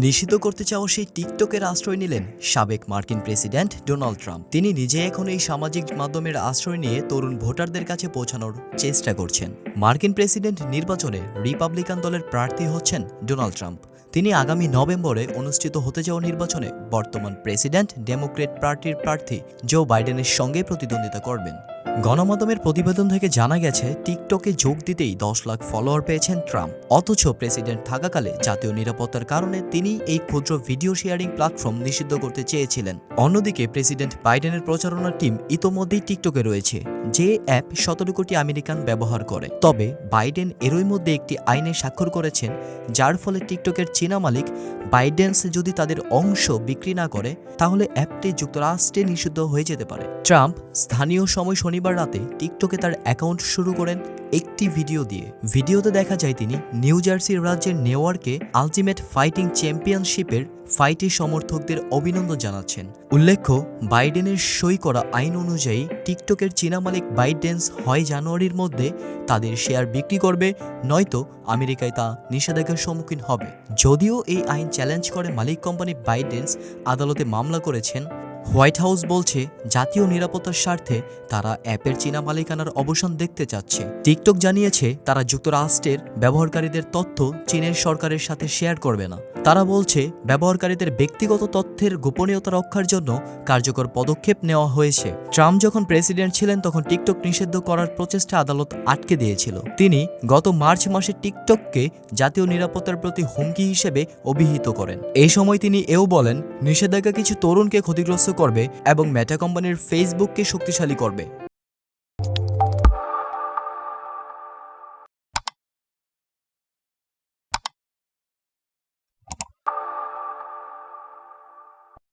নিষিদ্ধ করতে চাওয়া সেই টিকটকের আশ্রয় নিলেন সাবেক মার্কিন প্রেসিডেন্ট ডোনাল্ড ট্রাম্প। তিনি নিজে এখন এই সামাজিক মাধ্যমের আশ্রয় নিয়ে তরুণ ভোটারদের কাছে পৌঁছানোর চেষ্টা করছেন। মার্কিন প্রেসিডেন্ট নির্বাচনে রিপাবলিকান দলের প্রার্থী হচ্ছেন ডোনাল্ড ট্রাম্প। তিনি আগামী নভেম্বরে অনুষ্ঠিত হতে যাওয়া নির্বাচনে বর্তমান প্রেসিডেন্ট ডেমোক্রেট পার্টির প্রার্থী জো বাইডেনের সঙ্গে প্রতিদ্বন্দ্বিতা করবেন। গণমাধ্যমের প্রতিবেদন থেকে জানা গেছে, টিকটকে যোগ দিতেই 10 লাখ ফলোয়ার পেয়েছেন ট্রাম্প। অথচ প্রেসিডেন্ট থাকাকালে জাতীয় নিরাপত্তার কারণে তিনি এই ক্ষুদ্র ভিডিও শেয়ারিং প্ল্যাটফর্ম নিষিদ্ধ করতে চেয়েছিলেন। অন্যদিকে প্রেসিডেন্ট বাইডেনের প্রচারণা টিম ইতোমধ্যেই টিকটকে রয়েছে, যে অ্যাপ 17 কোটি আমেরিকান ব্যবহার করে। তবে বাইডেন এরই মধ্যে একটি আইনে স্বাক্ষর করেছেন, যার ফলে টিকটকের চীনা মালিক বাইডেন্স যদি তাদের অংশ বিক্রি না করে, তাহলে অ্যাপটি যুক্তরাষ্ট্রে নিষিদ্ধ হয়ে যেতে পারে। ট্রাম্প স্থানীয় সময় শনিবার রাতে টিকটকে তার অ্যাকাউন্ট শুরু করেন একটি ভিডিও দিয়ে। ভিডিওতে দেখা যায় তিনি নিউ জার্সি রাজ্যের নেওয়ার্কে আলটিমেট ফাইটিং চ্যাম্পিয়নশিপের ফাইটে সমর্থকদের অভিনন্দন জানাচ্ছেন। উল্লেখ্য, বাইডেনের সই করা আইন অনুযায়ী টিকটকের চীনা মালিক বাইডেন্স হয় জানুয়ারির মধ্যে তাদের শেয়ার বিক্রি করবে, নয়তো আমেরিকায় তা নিষেধাজ্ঞার সম্মুখীন হবে। যদিও এই আইন চ্যালেঞ্জ করে মালিক কোম্পানি বাইডেন্স আদালতে মামলা করেছেন। হোয়াইট হাউস বলছে, জাতীয় নিরাপত্তার স্বার্থে তারা অ্যাপের চীনা মালিকানার অবসান দেখতে চাচ্ছে। টিকটক জানিয়েছে তারা যুক্তরাষ্ট্রের ব্যবহারকারীদের তথ্য চীনের সরকারের সাথে শেয়ার করবে না। তারা বলছে, ব্যবহারকারীদের ব্যক্তিগত তথ্যের গোপনীয়তা রক্ষার জন্য কার্যকর পদক্ষেপ নেওয়া হয়েছে। ট্রাম্প যখন প্রেসিডেন্ট ছিলেন তখন টিকটক নিষিদ্ধ করার প্রচেষ্টা আদালত আটকে দিয়েছিল। তিনি গত মার্চ মাসে টিকটককে জাতীয় নিরাপত্তার প্রতি হুমকি হিসেবে অভিহিত করেন। এই সময় তিনি এও বলেন, নিষেধাজ্ঞা কিছু তরুণকে ক্ষতিগ্রস্ত করবে এবং মেটা কোম্পানির ফেসবুককে শক্তিশালী করবে।